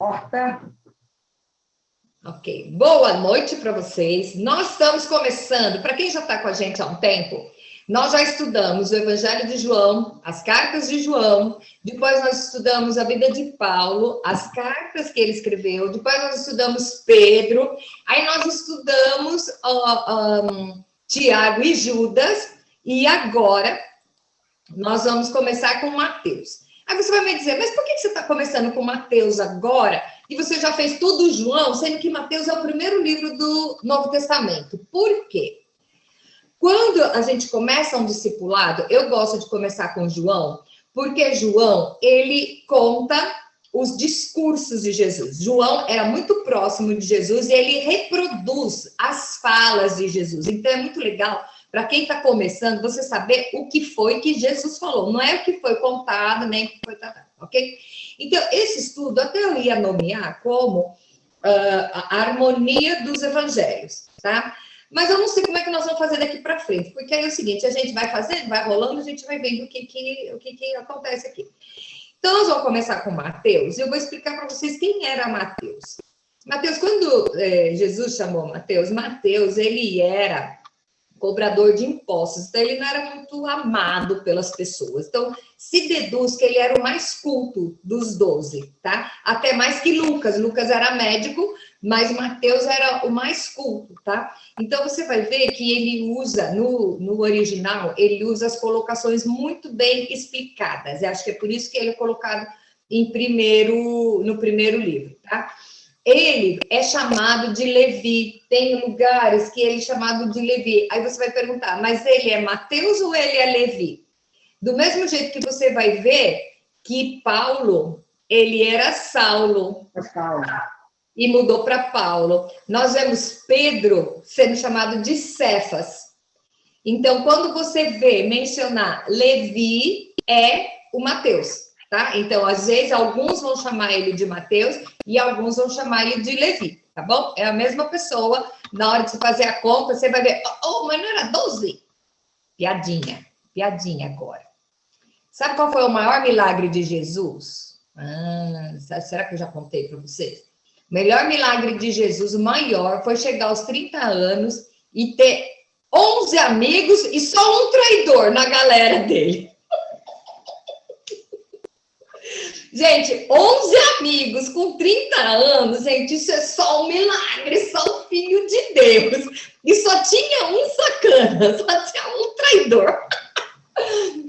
Porta. Ok. Boa noite para vocês. Nós estamos começando, para quem já está com a gente há um tempo, nós já estudamos o Evangelho de João, as cartas de João, depois nós estudamos a vida de Paulo, as cartas que ele escreveu, depois nós estudamos Pedro, aí nós estudamos Tiago e Judas, e agora nós vamos começar com Mateus. Aí você vai me dizer, mas por que você está começando com Mateus agora? E você já fez tudo João, sendo que Mateus é o primeiro livro do Novo Testamento. Por quê? Quando a gente começa um discipulado, eu gosto de começar com João, porque João, ele conta os discursos de Jesus. João era muito próximo de Jesus e ele reproduz as falas de Jesus. Então, é muito legal para quem está começando, você saber o que foi que Jesus falou. Não é o que foi contado, nem o que foi tratado, ok? Então, esse estudo, até eu ia nomear como a harmonia dos evangelhos, tá? Mas eu não sei como é que nós vamos fazer daqui para frente, porque aí é o seguinte, a gente vai fazendo, vai rolando, a gente vai vendo o que acontece aqui. Então, nós vamos começar com Mateus, e eu vou explicar para vocês quem era Mateus. Mateus, quando Jesus chamou Mateus, ele era cobrador de impostos, então ele não era muito amado pelas pessoas. Então, se deduz que ele era o mais culto dos 12, tá? Até mais que Lucas. Lucas era médico, mas Mateus era o mais culto, tá? Então, você vai ver que ele usa, no original, ele usa as colocações muito bem explicadas. Eu acho que é por isso que ele é colocado no primeiro livro, tá? Ele é chamado de Levi, tem lugares que ele é chamado de Levi. Aí você vai perguntar, mas ele é Mateus ou ele é Levi? Do mesmo jeito que você vai ver que Paulo, ele era Saulo. E mudou para Paulo. Nós vemos Pedro sendo chamado de Cefas. Então, quando você vê mencionar Levi, é o Mateus. Tá? Então, às vezes, alguns vão chamar ele de Mateus e alguns vão chamar ele de Levi, tá bom? É a mesma pessoa. Na hora de você fazer a conta, você vai ver, mas não era 12? Piadinha agora. Sabe qual foi o maior milagre de Jesus? Será que eu já contei para vocês? O melhor milagre de Jesus, o maior, foi chegar aos 30 anos e ter 11 amigos e só um traidor na galera dele. Gente, 11 amigos com 30 anos, gente, isso é só um milagre, só o filho de Deus. E só tinha um sacana, só tinha um traidor.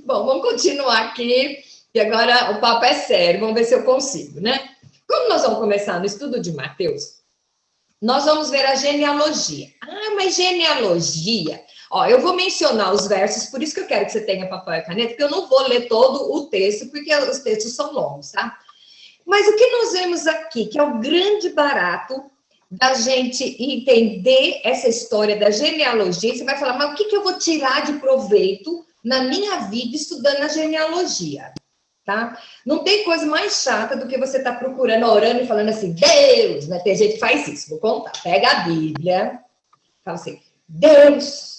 Bom, vamos continuar aqui, e agora o papo é sério, vamos ver se eu consigo, né? Como nós vamos começar no estudo de Mateus, nós vamos ver a genealogia. Mas genealogia... eu vou mencionar os versos, por isso que eu quero que você tenha papel e caneta, porque eu não vou ler todo o texto, porque os textos são longos, tá? Mas o que nós vemos aqui, que é o grande barato da gente entender essa história da genealogia, você vai falar, mas o que eu vou tirar de proveito na minha vida estudando a genealogia, tá? Não tem coisa mais chata do que você estar procurando, orando e falando assim, Deus, né? Tem gente que faz isso, vou contar, pega a Bíblia, fala assim, Deus,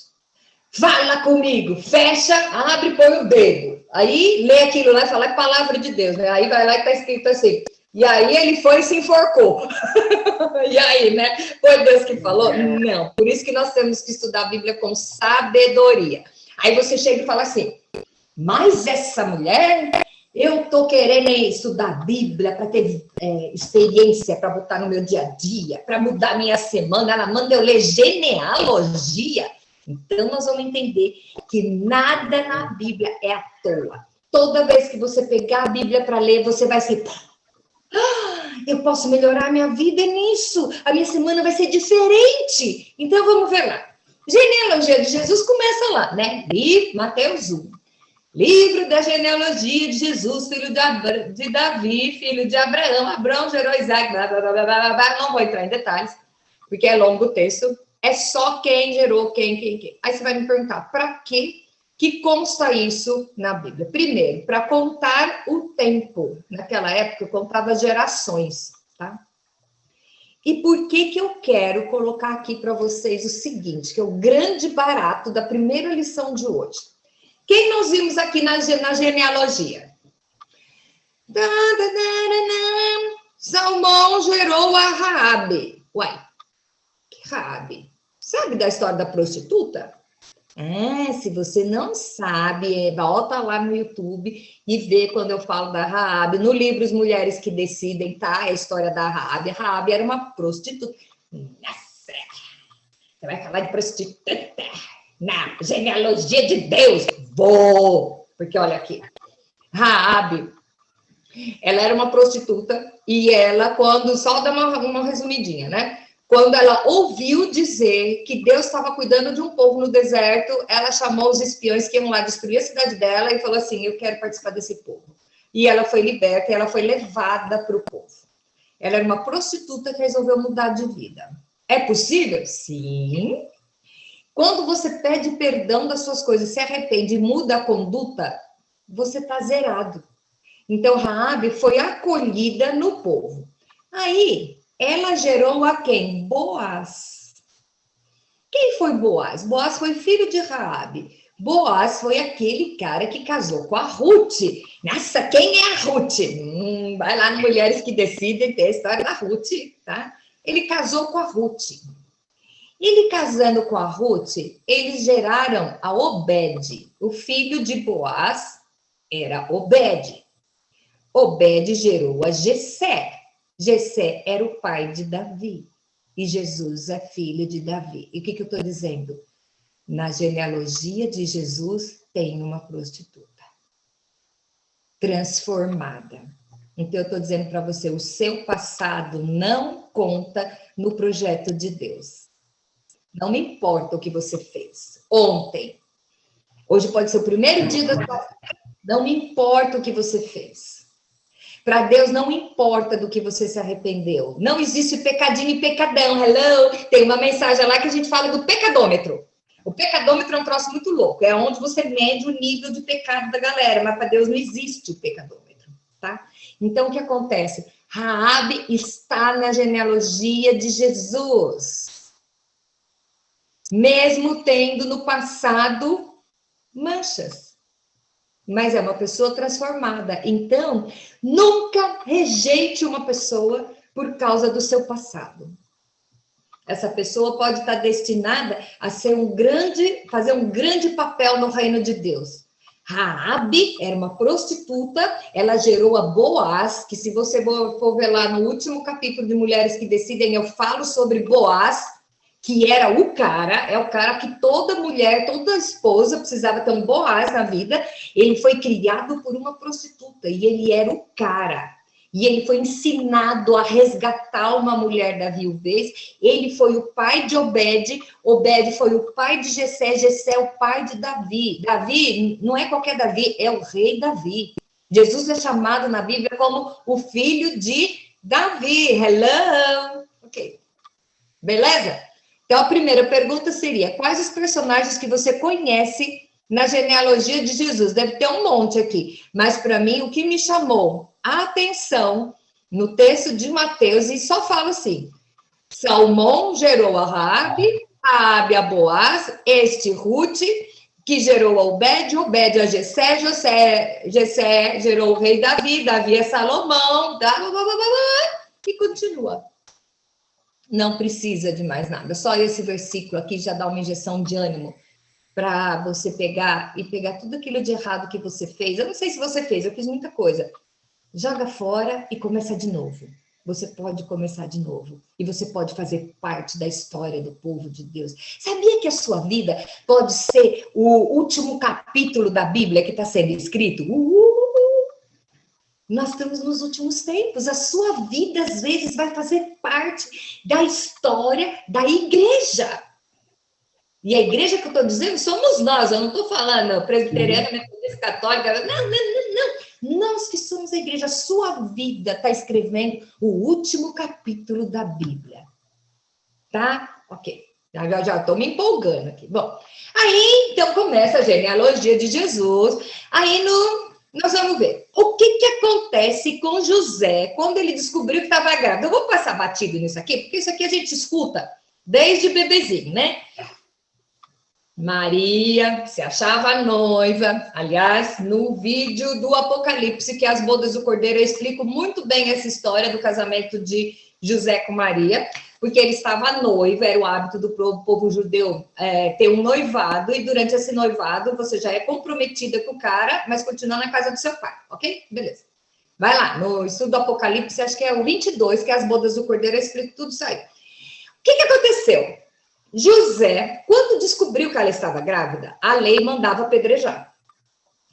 fala comigo, fecha, abre e põe o dedo. Aí lê aquilo lá e fala, é palavra de Deus, né? Aí vai lá e tá escrito assim. E aí ele foi e se enforcou. E aí, né? Foi Deus que falou? Não. Por isso que nós temos que estudar a Bíblia com sabedoria. Aí você chega e fala assim, mas essa mulher, eu tô querendo estudar a Bíblia para ter experiência, para botar no meu dia a dia, para mudar minha semana. Ela manda eu ler genealogia. Então, nós vamos entender que nada na Bíblia é à toa. Toda vez que você pegar a Bíblia para ler, você vai ser... eu posso melhorar a minha vida nisso. A minha semana vai ser diferente. Então, vamos ver lá. Genealogia de Jesus começa lá, né? Mateus 1. Livro da genealogia de Jesus, filho de Davi, filho de Abraão. Abraão gerou Isaac, blá, blá, blá, blá, blá, blá. Não vou entrar em detalhes, porque é longo o texto. É só quem gerou quem. Aí você vai me perguntar, para que consta isso na Bíblia? Primeiro, para contar o tempo. Naquela época, eu contava gerações, tá? E por que eu quero colocar aqui para vocês o seguinte, que é o grande barato da primeira lição de hoje. Quem nós vimos aqui na genealogia? Salmão gerou a Raabe. Uai, que Raabe? Sabe da história da prostituta? Se você não sabe, volta lá no YouTube e vê quando eu falo da Raabe. No livro As Mulheres que Decidem, tá? A história da Raabe. A Raabe era uma prostituta. Nossa! Você vai falar de prostituta? Na genealogia de Deus? Vou! Porque olha aqui. Raabe, ela era uma prostituta e ela, quando... Só dá uma resumidinha, né? Quando ela ouviu dizer que Deus estava cuidando de um povo no deserto, ela chamou os espiões que iam lá destruir a cidade dela e falou assim, eu quero participar desse povo. E ela foi liberta e ela foi levada para o povo. Ela era uma prostituta que resolveu mudar de vida. É possível? Sim. Quando você pede perdão das suas coisas, se arrepende e muda a conduta, você está zerado. Então, Raabe foi acolhida no povo. Aí... ela gerou a quem? Boaz. Quem foi Boaz? Boaz foi filho de Raabe. Boaz foi aquele cara que casou com a Ruth. Nossa, quem é a Ruth? Vai lá no Mulheres que Decidem, tem a história da Ruth, tá? Ele casou com a Ruth. Ele casando com a Ruth, eles geraram a Obed. O filho de Boaz era Obed. Obed gerou a Jessé. Jessé era o pai de Davi, e Jesus é filho de Davi. E o que eu estou dizendo? Na genealogia de Jesus tem uma prostituta transformada. Então eu estou dizendo para você, o seu passado não conta no projeto de Deus. Não me importa o que você fez ontem. Hoje pode ser o primeiro dia da sua vida. Não me importa o que você fez. Para Deus não importa do que você se arrependeu. Não existe pecadinho e pecadão. Hello? Tem uma mensagem lá que a gente fala do pecadômetro. O pecadômetro é um troço muito louco. É onde você mede o nível de pecado da galera. Mas para Deus não existe o pecadômetro, tá? Então, o que acontece? Raabe está na genealogia de Jesus. Mesmo tendo no passado manchas. Mas é uma pessoa transformada. Então, nunca rejeite uma pessoa por causa do seu passado. Essa pessoa pode estar destinada a ser fazer um grande papel no reino de Deus. Raabe era uma prostituta, ela gerou a Boaz, que se você for ver lá no último capítulo de Mulheres que Decidem, eu falo sobre Boaz, que era o cara, é o cara que toda mulher, toda esposa precisava ter um Boaz na vida. Ele foi criado por uma prostituta e ele era o cara. E ele foi ensinado a resgatar uma mulher da viuvez. Ele foi o pai de Obed, Obed foi o pai de Jessé, Jessé é o pai de Davi. Davi não é qualquer Davi, é o rei Davi. Jesus é chamado na Bíblia como o filho de Davi. Hello? Ok. Beleza? Então, a primeira pergunta seria, quais os personagens que você conhece na genealogia de Jesus? Deve ter um monte aqui, mas para mim, o que me chamou a atenção no texto de Mateus, e só fala assim, Salmão gerou a Raabe, Raabe a Boaz, Ruth, que gerou a Obed, Obed a Jessé, Jessé gerou o rei Davi, Davi a Salomão, e continua. Não precisa de mais nada. Só esse versículo aqui já dá uma injeção de ânimo para você pegar tudo aquilo de errado que você fez. Eu não sei se você fez, eu fiz muita coisa. Joga fora e começa de novo. Você pode começar de novo. E você pode fazer parte da história do povo de Deus. Sabia que a sua vida pode ser o último capítulo da Bíblia que está sendo escrito? Nós estamos nos últimos tempos. A sua vida, às vezes, vai fazer parte da história da igreja. E a igreja que eu estou dizendo somos nós. Eu não estou falando presbiteriana, metodista, católica. Não. Nós que somos a igreja. A sua vida está escrevendo o último capítulo da Bíblia. Tá? Ok. Já estou me empolgando aqui. Bom, aí, então, começa a genealogia de Jesus. Aí, nós vamos ver o que acontece com José quando ele descobriu que estava grávida. Eu vou passar batido nisso aqui, porque isso aqui a gente escuta desde bebezinho, né? Maria se achava noiva. Aliás, no vídeo do Apocalipse, que é as bodas do Cordeiro, eu explico muito bem essa história do casamento de José com Maria, porque ele estava noivo, era o hábito do povo judeu ter um noivado, e durante esse noivado você já é comprometida com o cara, mas continua na casa do seu pai, ok? Beleza. Vai lá, no estudo do Apocalipse, acho que é o 22, que é as bodas do Cordeiro, eu explico tudo isso aí. O que aconteceu? José, quando descobriu que ela estava grávida, a lei mandava apedrejar,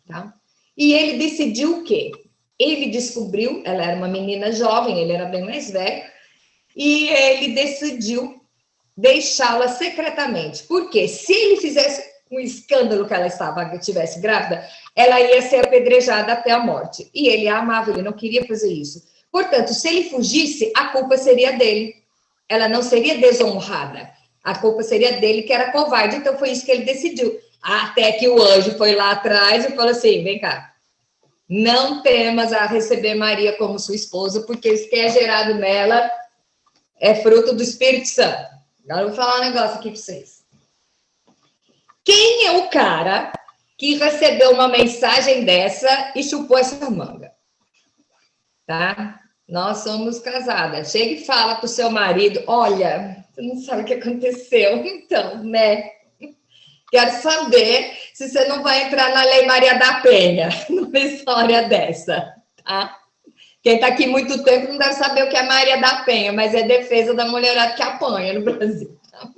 tá? E ele decidiu o quê? Ele descobriu, ela era uma menina jovem, ele era bem mais velho, e ele decidiu deixá-la secretamente. Porque se ele fizesse um escândalo que ela estivesse grávida, ela ia ser apedrejada até a morte. E ele a amava, ele não queria fazer isso. Portanto, se ele fugisse, a culpa seria dele. Ela não seria desonrada. A culpa seria dele, que era covarde. Então, foi isso que ele decidiu. Até que o anjo foi lá atrás e falou assim, vem cá, não temas a receber Maria como sua esposa, porque isso que é gerado nela é fruto do Espírito Santo. Agora eu vou falar um negócio aqui para vocês. Quem é o cara que recebeu uma mensagem dessa e chupou essa manga? Tá? Nós somos casadas. Chega e fala pro seu marido, olha, você não sabe o que aconteceu. Então, né? Quero saber se você não vai entrar na Lei Maria da Penha, numa história dessa, tá? Quem está aqui muito tempo não deve saber o que é Maria da Penha, mas é defesa da mulherada que apanha no Brasil. Tá?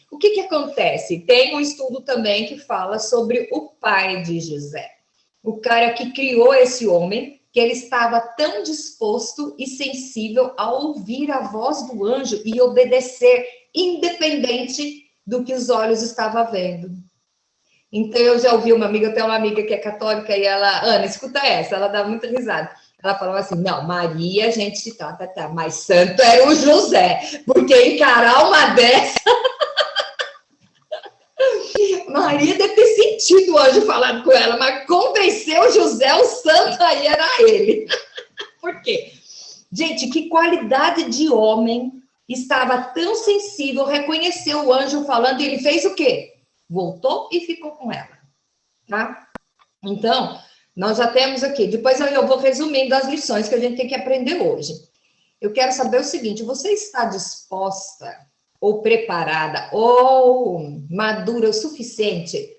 O que acontece? Tem um estudo também que fala sobre o pai de José. O cara que criou esse homem, que ele estava tão disposto e sensível a ouvir a voz do anjo e obedecer, independente do que os olhos estavam vendo. Então, eu já ouvi uma amiga, eu tenho uma amiga que é católica, e ela, Ana, escuta essa, ela dá muita risada. Ela falava assim, não, Maria, a gente tá, mas santo era o José, porque encarar uma dessa... Maria deve ter sentido o anjo falando com ela, mas convenceu o José, o santo aí era ele. Por quê? Gente, que qualidade de homem estava tão sensível, reconheceu o anjo falando, e ele fez o quê? Voltou e ficou com ela, tá? Então, nós já temos aqui, depois eu vou resumindo as lições que a gente tem que aprender hoje. Eu quero saber o seguinte, você está disposta ou preparada ou madura o suficiente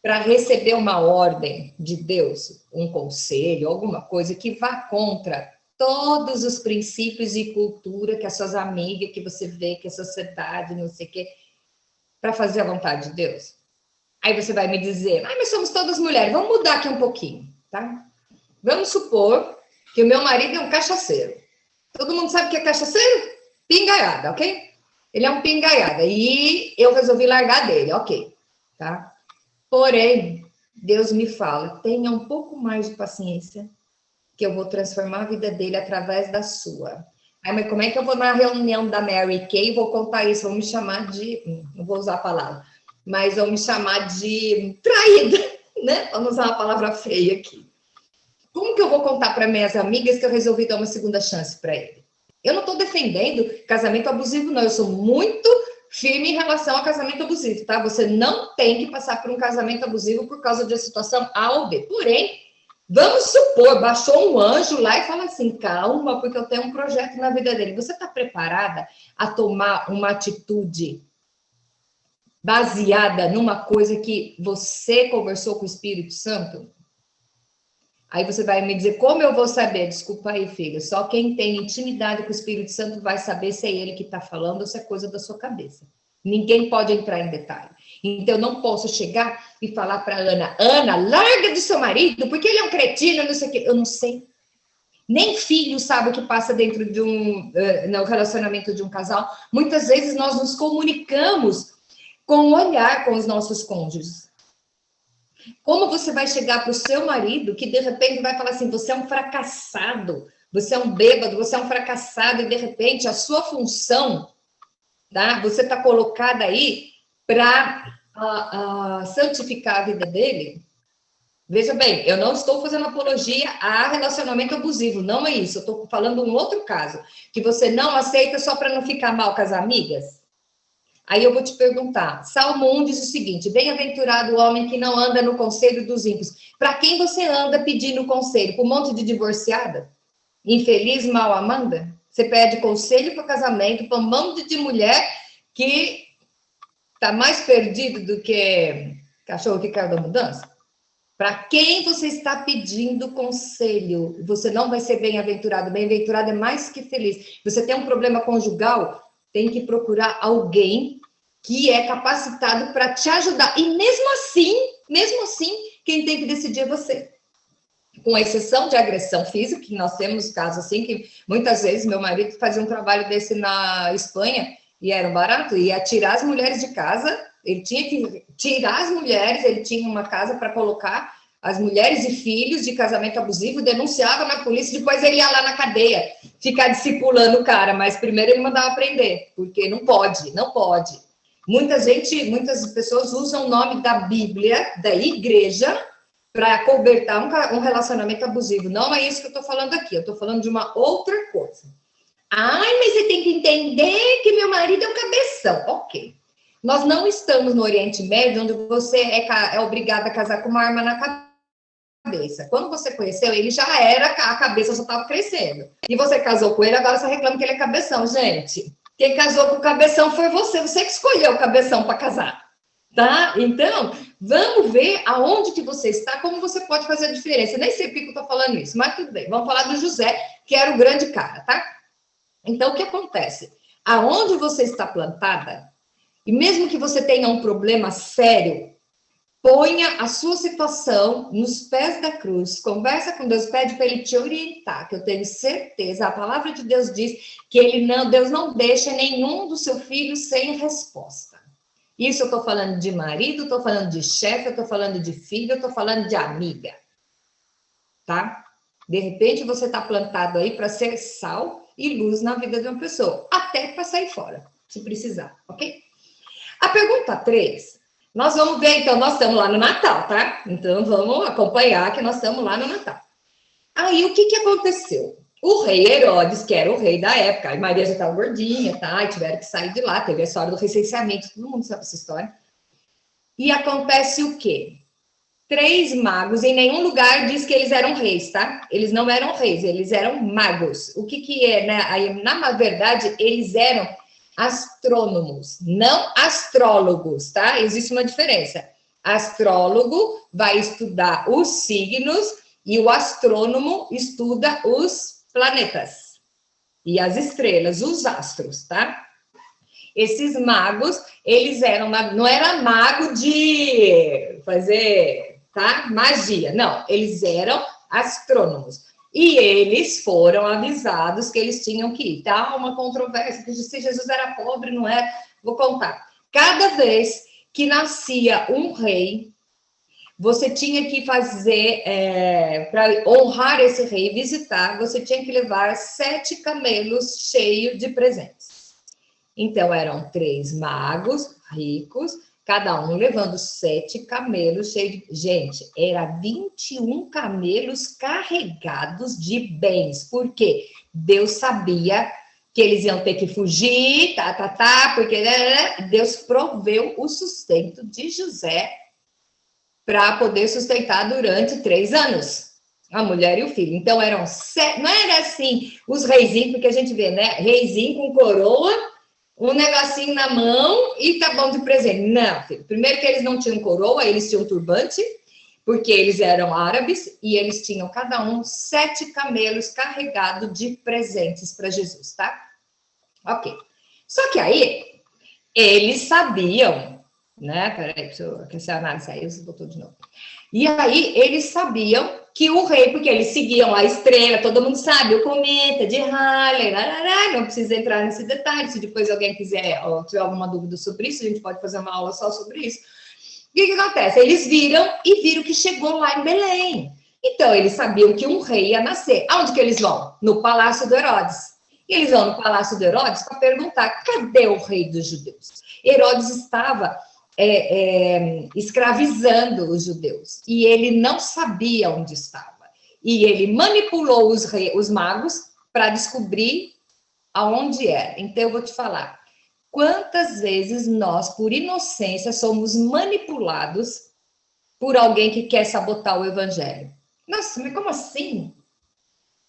para receber uma ordem de Deus, um conselho, alguma coisa que vá contra todos os princípios e cultura que as suas amigas, que você vê, que a sociedade, não sei o quê, para fazer a vontade de Deus? Aí você vai me dizer, mas somos todas mulheres, vamos mudar aqui um pouquinho, tá? Vamos supor que o meu marido é um cachaceiro. Todo mundo sabe o que é cachaceiro? Pingaiada, ok? Ele é um pingaiada e eu resolvi largar dele, ok, tá? Porém, Deus me fala, tenha um pouco mais de paciência, que eu vou transformar a vida dele através da sua. Aí, mas como é que eu vou na reunião da Mary Kay e vou contar isso? Vão me chamar de, não vou usar a palavra, mas vão me chamar de traída, né? Vamos usar uma palavra feia aqui. Como que eu vou contar para minhas amigas que eu resolvi dar uma segunda chance para ele? Eu não estou defendendo casamento abusivo, não. Eu sou muito firme em relação a casamento abusivo, tá? Você não tem que passar por um casamento abusivo por causa de uma situação A ou B. Porém, vamos supor, baixou um anjo lá e fala assim, calma, porque eu tenho um projeto na vida dele. Você está preparada a tomar uma atitude baseada numa coisa que você conversou com o Espírito Santo? Aí você vai me dizer, como eu vou saber? Desculpa aí, filha, só quem tem intimidade com o Espírito Santo vai saber se é ele que está falando ou se é coisa da sua cabeça. Ninguém pode entrar em detalhe. Então, eu não posso chegar e falar para Ana, larga do seu marido, porque ele é um cretino, não sei o quê. Eu não sei. Nem filho sabe o que passa dentro de no relacionamento de um casal. Muitas vezes nós nos comunicamos com o olhar com os nossos cônjuges. Como você vai chegar para o seu marido que de repente vai falar assim, você é um fracassado, você é um bêbado, você é um fracassado, e de repente a sua função, tá? Você está colocada aí para santificar a vida dele? Veja bem, eu não estou fazendo apologia a relacionamento abusivo, não é isso. Eu estou falando um outro caso, que você não aceita só para não ficar mal com as amigas. Aí eu vou te perguntar, Salmo 1 diz o seguinte, bem-aventurado o homem que não anda no conselho dos ímpios. Para quem você anda pedindo conselho? Para um monte de divorciada? Infeliz, mal amanda? Você pede conselho para casamento para um monte de mulher que está mais perdido do que cachorro que caiu da mudança? Para quem você está pedindo conselho? Você não vai ser bem-aventurado. Bem-aventurado é mais que feliz. Você tem um problema conjugal? Tem que procurar alguém que é capacitado para te ajudar. E mesmo assim, quem tem que decidir é você. Com exceção de agressão física, que nós temos casos assim, que muitas vezes meu marido fazia um trabalho desse na Espanha, e era barato, ia tirar as mulheres de casa, ele tinha que tirar as mulheres, ele tinha uma casa para colocar as mulheres e filhos de casamento abusivo, denunciava na polícia, depois ele ia lá na cadeia, ficar discipulando o cara, mas primeiro ele mandava prender, porque não pode. Muitas pessoas usam o nome da Bíblia, da igreja, para cobertar um relacionamento abusivo. Não é isso que eu estou falando aqui, eu estou falando de uma outra coisa. Ai, mas você tem que entender que meu marido é um cabeção. Ok. Nós não estamos no Oriente Médio, onde você é obrigado a casar com uma arma na cabeça. Quando você conheceu, ele já era, a cabeça só estava crescendo. E você casou com ele, agora você reclama que ele é cabeção. Gente, quem casou com o cabeção foi você que escolheu o cabeção para casar. Tá? Então, vamos ver aonde que você está, como você pode fazer a diferença. Nem sei porque eu estou falando isso, mas tudo bem. Vamos falar do José, que era o grande cara, tá? Então, o que acontece? Aonde você está plantada, e mesmo que você tenha um problema sério, ponha a sua situação nos pés da cruz, conversa com Deus, pede para ele te orientar, que eu tenho certeza, a palavra de Deus diz que Deus não deixa nenhum do seu filho sem resposta. Isso eu estou falando de marido, estou falando de chefe, eu estou falando de filho, eu estou falando de amiga. Tá? De repente você está plantado aí para ser sal e luz na vida de uma pessoa, até para sair fora, se precisar, ok? A pergunta 3, nós vamos ver, então, nós estamos lá no Natal, tá? Então vamos acompanhar que nós estamos lá no Natal. Aí o que aconteceu? O rei Herodes, que era o rei da época, a Maria já estava gordinha, tá? E tiveram que sair de lá, teve a história do recenseamento, todo mundo sabe essa história. E acontece o quê? 3 magos, em nenhum lugar diz que eles eram reis, tá? Eles não eram reis, eles eram magos. O que é, né? Aí, na verdade, eles eram astrônomos, não astrólogos, tá? Existe uma diferença. Astrólogo vai estudar os signos e o astrônomo estuda os planetas e as estrelas, os astros, tá? Esses magos, eles eram, não era mago de fazer, tá? Magia, não, eles eram astrônomos. E eles foram avisados que eles tinham que ir. Tá uma controvérsia, que se Jesus era pobre, não era. Vou contar. Cada vez que nascia um rei, você tinha que fazer, para honrar esse rei, visitar, você tinha que levar 7 camelos cheios de presentes. Então, eram 3 magos ricos, cada um levando 7 camelos cheios de... Gente, era 21 camelos carregados de bens. Por quê? Deus sabia que eles iam ter que fugir, porque Deus proveu o sustento de José para poder sustentar durante 3 anos. A mulher e o filho. Então, eram 7... Não era assim, os reizinhos, porque a gente vê, né? Reizinho com coroa, um negocinho na mão e tá bom de presente. Não, filho. Primeiro que eles não tinham coroa, eles tinham turbante, porque eles eram árabes e eles tinham cada um 7 camelos carregados de presentes para Jesus, tá? Ok. Só que aí, eles sabiam, né? Peraí, que essa análise aí, você botou de novo. E aí, eles sabiam que o rei, porque eles seguiam a estrela, todo mundo sabe, o cometa de Halley, não precisa entrar nesse detalhe, se depois alguém quiser, ou tiver alguma dúvida sobre isso, a gente pode fazer uma aula só sobre isso. O que acontece? Eles viram que chegou lá em Belém. Então, eles sabiam que um rei ia nascer. Aonde que eles vão? No Palácio do Herodes. E eles vão no Palácio do Herodes para perguntar, cadê o rei dos judeus? Herodes estava escravizando os judeus. E ele não sabia onde estava. E ele manipulou os magos para descobrir aonde era. Então, eu vou te falar. Quantas vezes nós, por inocência, somos manipulados por alguém que quer sabotar o evangelho? Nossa, mas como assim?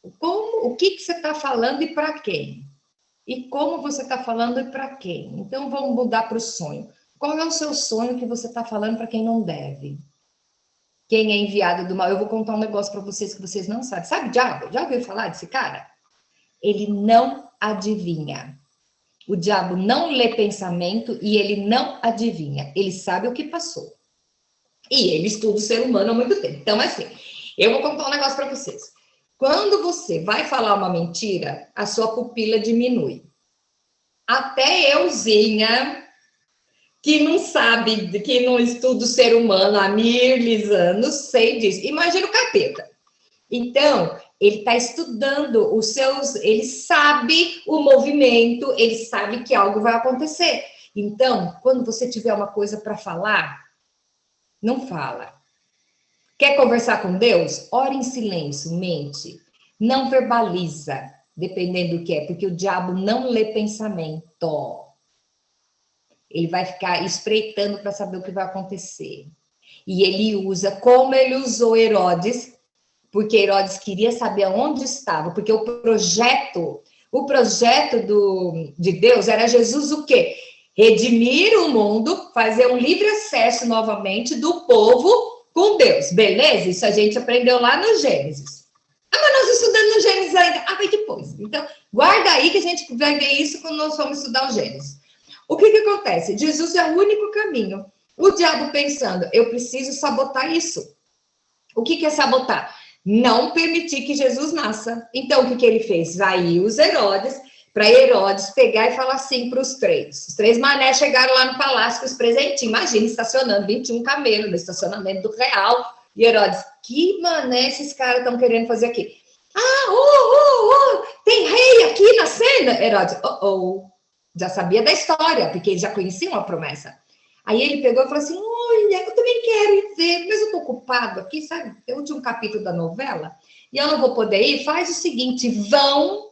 O que você está falando e para quem? E como você está falando e para quem? Então vamos mudar para o sonho. Qual é o seu sonho que você está falando para quem não deve? Quem é enviado do mal? Eu vou contar um negócio para vocês que vocês não sabem. Sabe o diabo? Já ouviu falar desse cara? Ele não adivinha. O diabo não lê pensamento e ele não adivinha. Ele sabe o que passou. E ele estuda o ser humano há muito tempo. Então, assim, eu vou contar um negócio para vocês. Quando você vai falar uma mentira, a sua pupila diminui. Até euzinha, que não sabe, que não estuda o ser humano há miles anos, sei disso. Imagina o capeta. Então, ele está estudando os seus, ele sabe o movimento, ele sabe que algo vai acontecer. Então, quando você tiver uma coisa para falar, não fala. Quer conversar com Deus? Ora em silêncio, mente. Não verbaliza, dependendo do que é, porque o diabo não lê pensamento. Ele vai ficar espreitando para saber o que vai acontecer. E ele usa, como ele usou Herodes, porque Herodes queria saber onde estava, porque o projeto de Deus era Jesus o quê? Redimir o mundo, fazer um livre acesso novamente do povo com Deus, beleza? Isso a gente aprendeu lá no Gênesis. Ah, mas nós estudamos no Gênesis ainda. Ah, vai depois. Então, guarda aí que a gente vai ver isso quando nós vamos estudar o Gênesis. O que acontece? Jesus é o único caminho. O diabo pensando, eu preciso sabotar isso. O que é sabotar? Não permitir que Jesus nasça. Então, o que ele fez? Vai os Herodes, para Herodes pegar e falar assim para os três. Os três manés chegaram lá no palácio com os presentinhos. Imagina, estacionando 21 camelos no estacionamento do real. E Herodes, que mané esses caras estão querendo fazer aqui? Ah, tem rei aqui na cena? Herodes, já sabia da história, porque eles já conheciam a promessa. Aí ele pegou e falou assim, olha, eu também quero ir ver, mas eu estou ocupado aqui, sabe? É o último capítulo da novela, e eu não vou poder ir. Faz o seguinte, vão,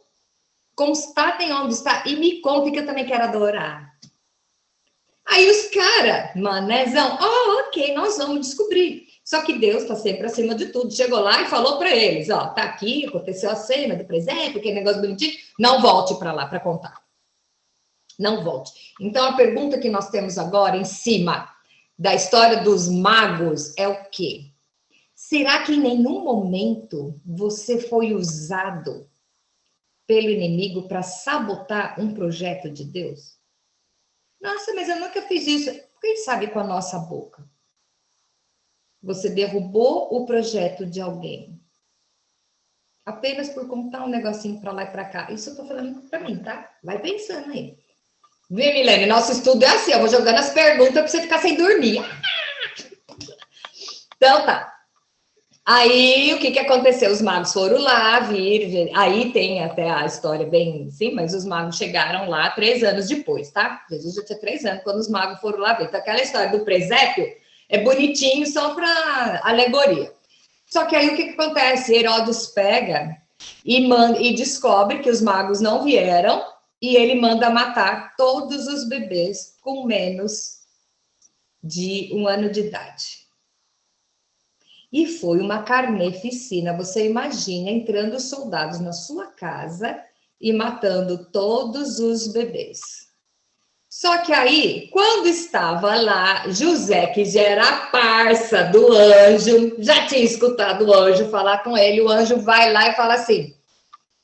constatem onde está e me contem que eu também quero adorar. Aí os caras, manézão, ok, nós vamos descobrir. Só que Deus está sempre acima de tudo. Chegou lá e falou para eles, ó, tá aqui, aconteceu a cena do presépio, aquele negócio bonitinho, não volte para lá para contar. Não volte. Então, a pergunta que nós temos agora em cima da história dos magos é o quê? Será que em nenhum momento você foi usado pelo inimigo para sabotar um projeto de Deus? Nossa, mas eu nunca fiz isso. Quem sabe com a nossa boca? Você derrubou o projeto de alguém. Apenas por contar um negocinho para lá e para cá. Isso eu tô falando para mim, tá? Vai pensando aí. Viu, Milene? Nosso estudo é assim, eu vou jogando as perguntas para você ficar sem dormir. Então tá. Aí, o que aconteceu? Os magos foram lá, vir, aí tem até a história bem assim, mas os magos chegaram lá 3 anos depois, tá? Jesus já tinha 3 anos quando os magos foram lá ver. Então, aquela história do presépio é bonitinho só para alegoria. Só que aí, o que acontece? Herodes pega e descobre que os magos não vieram, e ele manda matar todos os bebês com menos de 1 ano de idade. E foi uma carneficina. Você imagina entrando soldados na sua casa e matando todos os bebês. Só que aí, quando estava lá, José, que já era a parça do anjo, já tinha escutado o anjo falar com ele, o anjo vai lá e fala assim,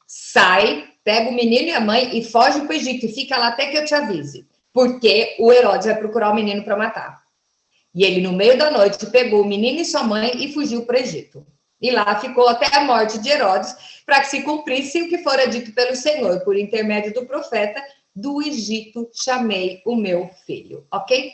sai, pega o menino e a mãe e foge para o Egito, e fica lá até que eu te avise, porque o Herodes vai procurar o menino para matar. E ele, no meio da noite, pegou o menino e sua mãe e fugiu para o Egito. E lá ficou até a morte de Herodes, para que se cumprisse o que fora dito pelo Senhor, por intermédio do profeta, do Egito chamei o meu filho, ok?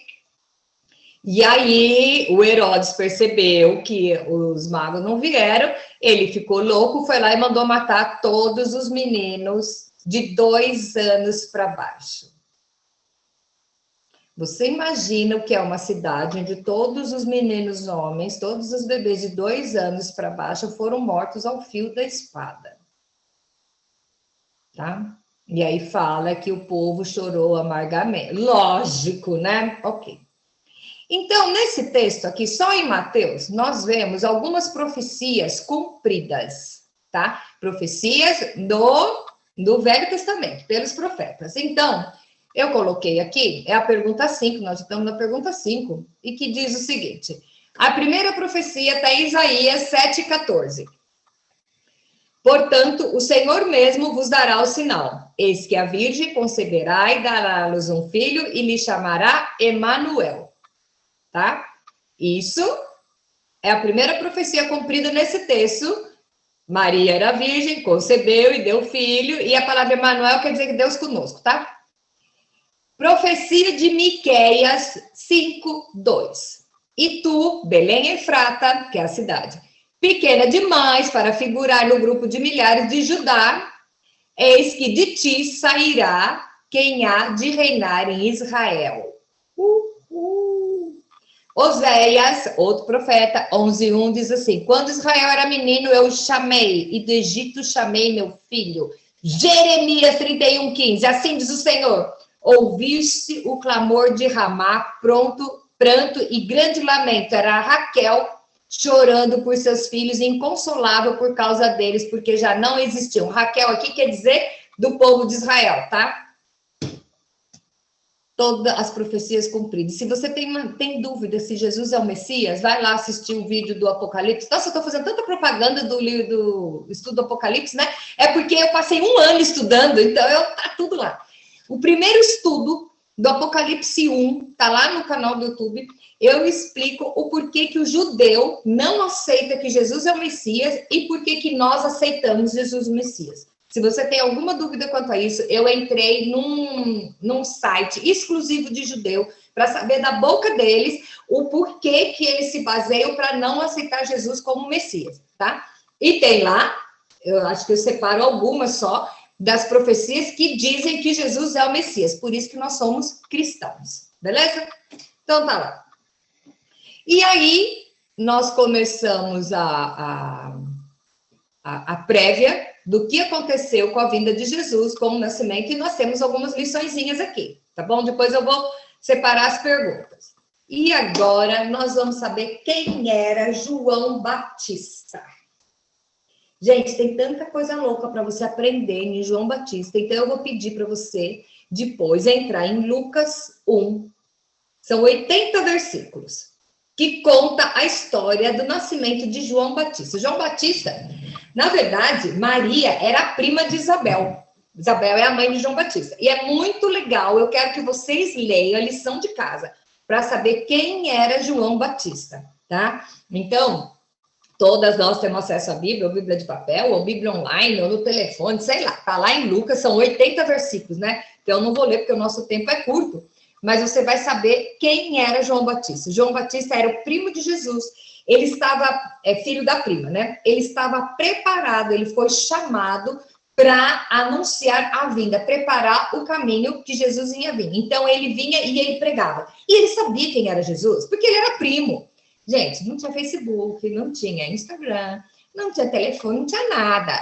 E aí o Herodes percebeu que os magos não vieram, ele ficou louco, foi lá e mandou matar todos os meninos de 2 anos para baixo. Você imagina o que é uma cidade onde todos os meninos homens, todos os bebês de 2 anos para baixo foram mortos ao fio da espada. Tá? E aí fala que o povo chorou amargamente. Lógico, né? Ok. Então, nesse texto aqui, só em Mateus, nós vemos algumas profecias cumpridas, tá? Profecias do Velho Testamento, pelos profetas. Então, eu coloquei aqui, é a pergunta 5, nós estamos na pergunta 5, e que diz o seguinte: a primeira profecia está em Isaías 7,14. Portanto, o Senhor mesmo vos dará o sinal. Eis que a Virgem conceberá e dará à luz um filho e lhe chamará Emanuel. Tá? Isso é a primeira profecia cumprida nesse texto. Maria era virgem, concebeu e deu filho, e a palavra Emanuel quer dizer que Deus conosco, tá? Profecia de Miqueias 5:2. E tu, Belém Efrata, que é a cidade, pequena demais para figurar no grupo de milhares de Judá, eis que de ti sairá quem há de reinar em Israel. Oséias, outro profeta, 11:1 diz assim: quando Israel era menino, eu o chamei, e do Egito chamei meu filho. Jeremias 31:15, assim diz o Senhor: ouviste o clamor de Ramá, pranto e grande lamento. Era Raquel chorando por seus filhos, inconsolável por causa deles, porque já não existiam. Raquel aqui quer dizer do povo de Israel, tá? Todas as profecias cumpridas. Se você tem dúvida se Jesus é o Messias, vai lá assistir o vídeo do Apocalipse. Nossa, eu estou fazendo tanta propaganda do estudo do Apocalipse, né? É porque eu passei 1 ano estudando, então tá tudo lá. O primeiro estudo do Apocalipse 1, tá lá no canal do YouTube. Eu explico o porquê que o judeu não aceita que Jesus é o Messias e porquê que nós aceitamos Jesus o Messias. Se você tem alguma dúvida quanto a isso, eu entrei num site exclusivo de judeu para saber da boca deles o porquê que eles se baseiam para não aceitar Jesus como Messias, tá? E tem lá, eu acho que eu separo algumas só, das profecias que dizem que Jesus é o Messias. Por isso que nós somos cristãos, beleza? Então tá lá. E aí, nós começamos a prévia do que aconteceu com a vinda de Jesus, com o nascimento, e nós temos algumas liçõezinhas aqui, tá bom? Depois eu vou separar as perguntas. E agora nós vamos saber quem era João Batista. Gente, tem tanta coisa louca para você aprender em João Batista, então eu vou pedir para você depois entrar em Lucas 1. São 80 versículos que conta a história do nascimento de João Batista. João Batista, na verdade, Maria era a prima de Isabel. Isabel é a mãe de João Batista. E é muito legal, eu quero que vocês leiam a lição de casa, para saber quem era João Batista, tá? Então, todas nós temos acesso à Bíblia, ou Bíblia de papel, ou Bíblia online, ou no telefone, sei lá. Tá lá em Lucas, são 80 versículos, né? Então, eu não vou ler, porque o nosso tempo é curto. Mas você vai saber quem era João Batista. João Batista era o primo de Jesus. Ele estava, filho da prima, né? Ele estava preparado, ele foi chamado para anunciar a vinda, preparar o caminho que Jesus ia vir. Então, ele vinha e ele pregava. E ele sabia quem era Jesus, porque ele era primo. Gente, não tinha Facebook, não tinha Instagram, não tinha telefone, não tinha nada.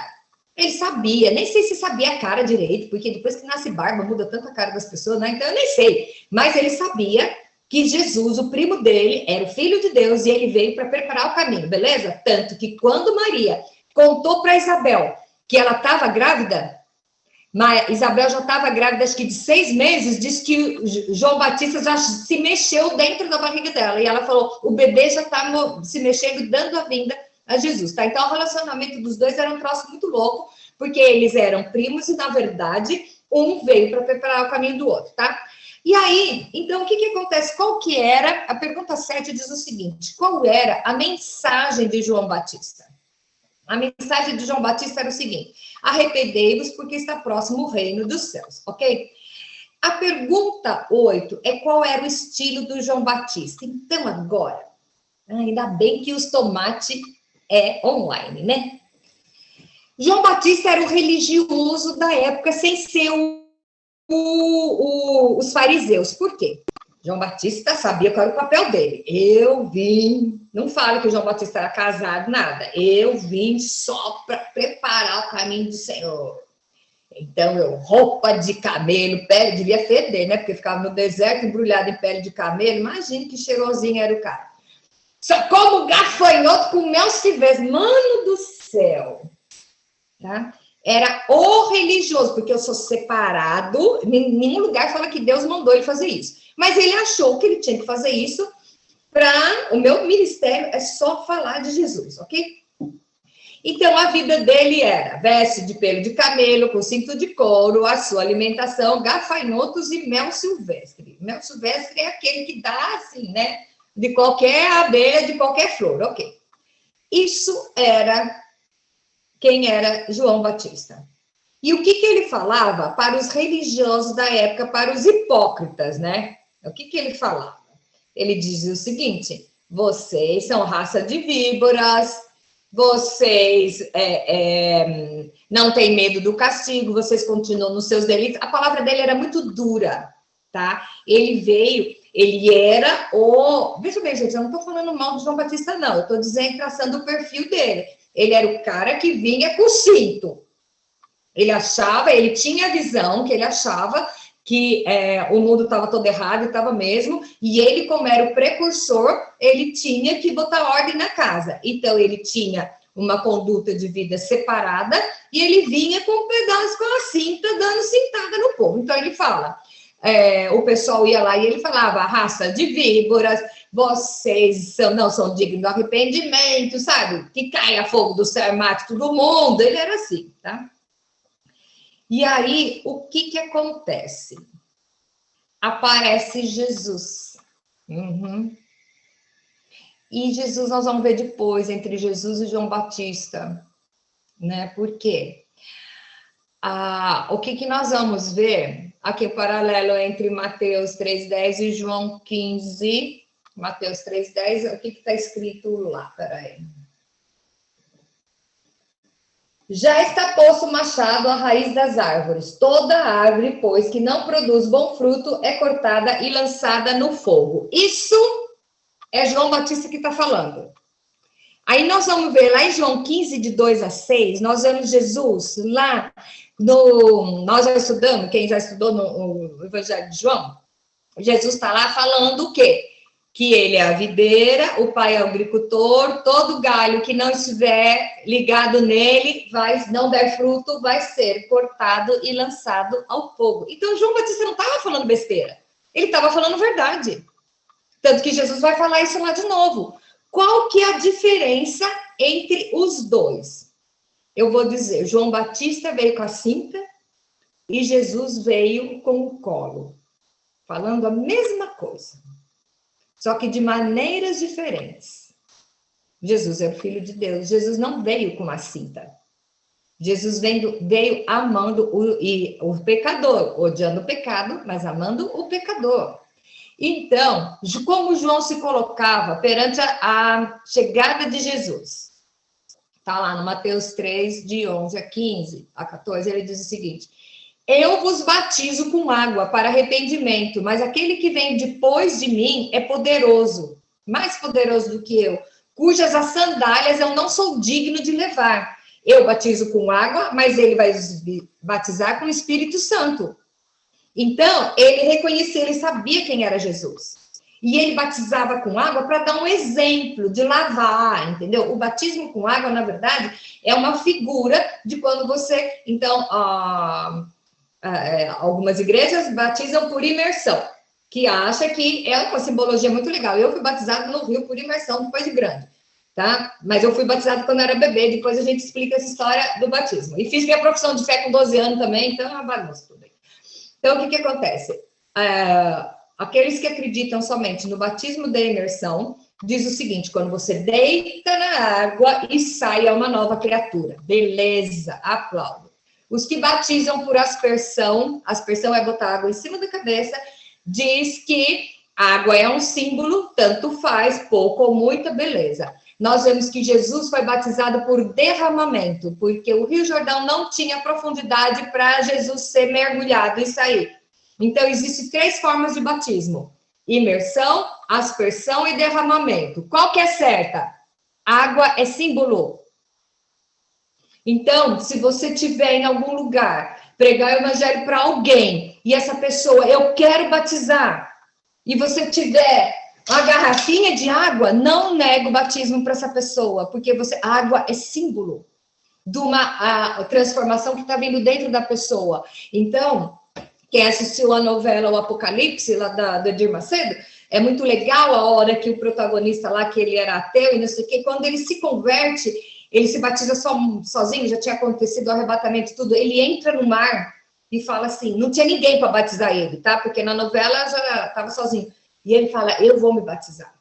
Ele sabia, nem sei se sabia a cara direito, porque depois que nasce barba, muda tanto a cara das pessoas, né? Então eu nem sei. Mas ele sabia que Jesus, o primo dele, era o filho de Deus e ele veio para preparar o caminho, beleza? Tanto que quando Maria contou para Isabel que ela estava grávida, Isabel já estava grávida, acho que de 6 meses, diz que João Batista já se mexeu dentro da barriga dela. E ela falou, o bebê já está se mexendo, dando a vinda a Jesus, tá? Então, o relacionamento dos dois era um troço muito louco, porque eles eram primos e, na verdade, um veio para preparar o caminho do outro, tá? E aí, então, o que acontece? Qual que era? A pergunta 7 diz o seguinte, qual era a mensagem de João Batista? A mensagem de João Batista era o seguinte, arrependei-vos porque está próximo o reino dos céus, ok? A pergunta 8 é qual era o estilo do João Batista. Então, agora, ainda bem que os tomates é online, né? João Batista era o religioso da época, sem ser os fariseus. Por quê? João Batista sabia qual era o papel dele. Eu vim, não falo que o João Batista era casado, nada. Eu vim só para preparar o caminho do Senhor. Então, roupa de camelo, pele, devia feder, né? Porque ficava no deserto embrulhado em pele de camelo. Imagine que cheirosinho era o cara. Só como gafanhoto com mel silvestre. Mano do céu! Tá? Era o religioso, porque eu sou separado. Em nenhum lugar fala que Deus mandou ele fazer isso. Mas ele achou que ele tinha que fazer isso para... O meu ministério é só falar de Jesus, ok? Então, a vida dele era veste de pelo de camelo, com cinto de couro, a sua alimentação, gafanhotos e mel silvestre. Mel silvestre é aquele que dá, assim, né? De qualquer abelha, de qualquer flor, ok. Isso era quem era João Batista. E o que ele falava para os religiosos da época, para os hipócritas, né? O que ele falava? Ele dizia o seguinte: vocês são raça de víboras, vocês não têm medo do castigo, vocês continuam nos seus delitos. A palavra dele era muito dura, tá? Ele era o... Veja bem, gente, eu não estou falando mal de João Batista, não. Eu estou dizendo, traçando o perfil dele. Ele era o cara que vinha com cinto. Ele tinha a visão que ele achava que o mundo estava todo errado, e estava mesmo, e ele, como era o precursor, ele tinha que botar ordem na casa. Então, ele tinha uma conduta de vida separada, e ele vinha com um pedaço, com a cinta, dando cintada no povo. Então, ele fala, o pessoal ia lá e ele falava, raça de víboras, vocês não são dignos do arrependimento, sabe? Que caia fogo do céu e mate todo mundo. Ele era assim, tá? E aí, o que acontece? Aparece Jesus. E Jesus, nós vamos ver depois, entre Jesus e João Batista, né? Por quê? O que nós vamos ver? Aqui o paralelo entre Mateus 3,10 e João 15. Mateus 3,10, o que está escrito lá? Peraí. Já está posto o machado à raiz das árvores. Toda árvore, pois, que não produz bom fruto, é cortada e lançada no fogo. Isso é João Batista que está falando. Aí nós vamos ver lá em João 15, de 2 a 6, nós vemos Jesus lá nós já estudamos, quem já estudou no Evangelho de João, Jesus está lá falando o quê? Que ele é a videira, o pai é o agricultor, todo galho que não estiver ligado nele, não der fruto, vai ser cortado e lançado ao fogo. Então, João Batista não estava falando besteira, ele estava falando verdade. Tanto que Jesus vai falar isso lá de novo. Qual que é a diferença entre os dois? Eu vou dizer, João Batista veio com a cinta e Jesus veio com o colo, falando a mesma coisa. Só que de maneiras diferentes. Jesus é o Filho de Deus. Jesus não veio com uma cinta. Jesus veio amando o pecador, odiando o pecado, mas amando o pecador. Então, como João se colocava perante a chegada de Jesus? Está lá no Mateus 3, de 11 a 15, a 14, ele diz o seguinte: eu vos batizo com água para arrependimento, mas aquele que vem depois de mim é poderoso, mais poderoso do que eu, cujas as sandálias eu não sou digno de levar. Eu batizo com água, mas ele vai batizar com o Espírito Santo. Então, ele reconhecia, ele sabia quem era Jesus. E ele batizava com água para dar um exemplo de lavar, entendeu? O batismo com água, na verdade, é uma figura de quando você... Então, algumas igrejas batizam por imersão, que acha que é uma simbologia muito legal. Eu fui batizado no Rio por imersão depois de grande, tá? Mas eu fui batizado quando era bebê, depois a gente explica essa história do batismo. E fiz minha profissão de fé com 12 anos também, então é uma bagunça tudo aí. Então, o que acontece? Aqueles que acreditam somente no batismo da imersão, diz o seguinte: quando você deita na água e sai, é uma nova criatura. Beleza, aplaudo. Os que batizam por aspersão é botar água em cima da cabeça, diz que água é um símbolo, tanto faz, pouco ou muita, beleza. Nós vemos que Jesus foi batizado por derramamento, porque o Rio Jordão não tinha profundidade para Jesus ser mergulhado e sair. Então, existem 3 formas de batismo: imersão, aspersão e derramamento. Qual que é certa? Água é símbolo. Então, se você estiver em algum lugar pregar o evangelho para alguém, e essa pessoa, eu quero batizar, e você tiver uma garrafinha de água, não nega o batismo para essa pessoa, porque a água é símbolo de uma transformação que está vindo dentro da pessoa. Então, quem assistiu a novela O Apocalipse, lá do Edir Macedo, é muito legal a hora que o protagonista lá, que ele era ateu e não sei o quê, quando ele se converte, ele se batiza sozinho, já tinha acontecido o arrebatamento e tudo, ele entra no mar e fala assim, não tinha ninguém para batizar ele, tá? Porque na novela já estava sozinho. E ele fala, eu vou me batizar.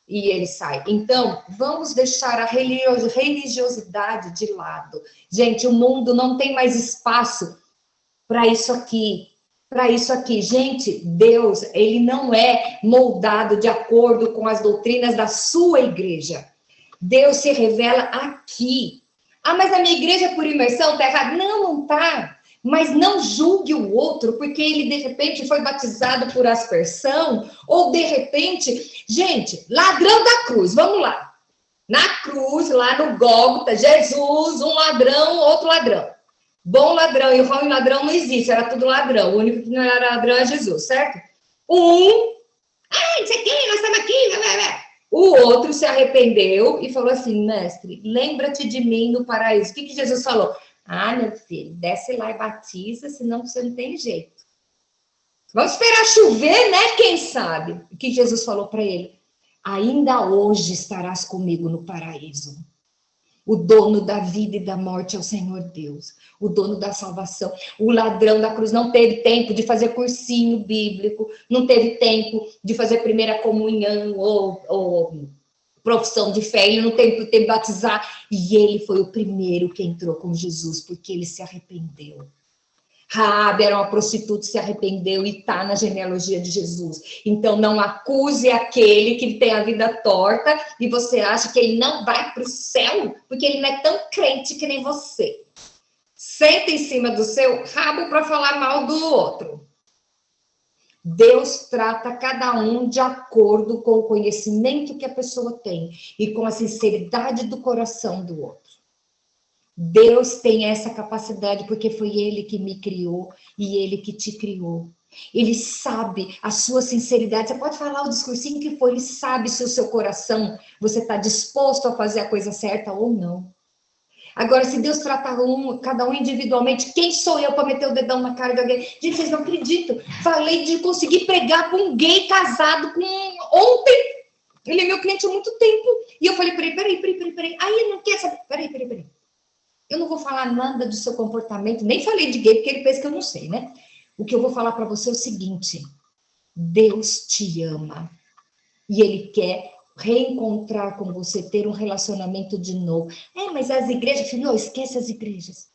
E ele sai. Então, vamos deixar a religiosidade de lado. Gente, o mundo não tem mais espaço para isso aqui. Para isso aqui. Gente, Deus, ele não é moldado de acordo com as doutrinas da sua igreja. Deus se revela aqui. Ah, mas a minha igreja é por imersão, tá errado? Não, não tá. Mas não julgue o outro, porque ele, de repente, foi batizado por aspersão, ou, de repente... Gente, ladrão da cruz, vamos lá. Na cruz, lá no Gólgota, Jesus, um ladrão, outro ladrão. Bom ladrão e ruim ladrão não existe, era tudo ladrão. O único que não era ladrão é Jesus, certo? Isso aqui, nós estamos aqui... O outro se arrependeu e falou assim, mestre, lembra-te de mim no paraíso. O que Jesus falou? Ah, meu filho, desce lá e batiza, senão você não tem jeito. Vamos esperar chover, né? Quem sabe? O que Jesus falou para ele? Ainda hoje estarás comigo no paraíso. O dono da vida e da morte é o Senhor Deus. O dono da salvação. O ladrão da cruz não teve tempo de fazer cursinho bíblico, não teve tempo de fazer primeira comunhão ou profissão de fé, ele não teve tempo de batizar. E ele foi o primeiro que entrou com Jesus, porque ele se arrependeu. Raabe era uma prostituta, se arrependeu e está na genealogia de Jesus. Então, não acuse aquele que tem a vida torta e você acha que ele não vai para o céu, porque ele não é tão crente que nem você. Senta em cima do seu rabo para falar mal do outro. Deus trata cada um de acordo com o conhecimento que a pessoa tem e com a sinceridade do coração do outro. Deus tem essa capacidade porque foi Ele que me criou e Ele que te criou. Ele sabe a sua sinceridade. Você pode falar o discursinho que for, Ele sabe se o seu coração, você está disposto a fazer a coisa certa ou não. Agora, se Deus trata cada um individualmente, quem sou eu para meter o dedão na cara de alguém? Gente, vocês não acreditam. Falei de conseguir pregar com um gay casado ontem. Ele é meu cliente há muito tempo. E eu falei, peraí. Aí ele não quer saber. Peraí. Eu não vou falar nada do seu comportamento, nem falei de gay, porque ele pensa que eu não sei, né? O que eu vou falar para você é o seguinte: Deus te ama e Ele quer reencontrar com você, ter um relacionamento de novo. Mas as igrejas, filho, não, esquece as igrejas.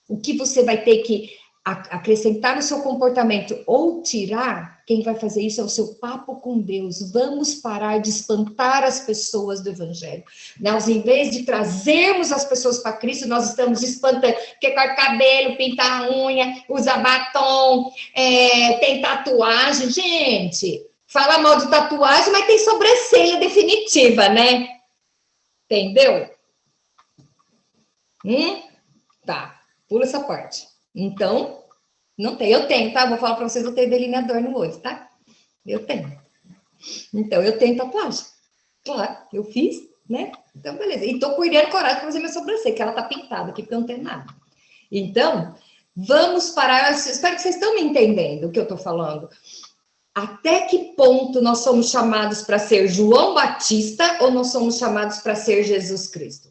O que você vai ter que acrescentar no seu comportamento ou tirar, quem vai fazer isso é o seu papo com Deus. Vamos parar de espantar as pessoas do evangelho. Nós, em vez de trazermos as pessoas para Cristo, nós estamos espantando, porque corta cabelo, pinta a unha, usa batom, tem tatuagem. Gente, fala mal de tatuagem, mas tem sobrancelha definitiva, né? Entendeu? Tá, pula essa parte. Então, não tem. Eu tenho, tá? Vou falar para vocês, eu tenho delineador no olho, tá? Eu tenho. Então, eu tenho tatuagem. Claro, eu fiz, né? Então, beleza. E tô cuidando coragem para fazer minha sobrancelha, que ela tá pintada aqui, porque eu não tenho nada. Então, vamos parar. Eu espero que vocês estão me entendendo o que eu tô falando. Até que ponto nós somos chamados para ser João Batista ou nós somos chamados para ser Jesus Cristo?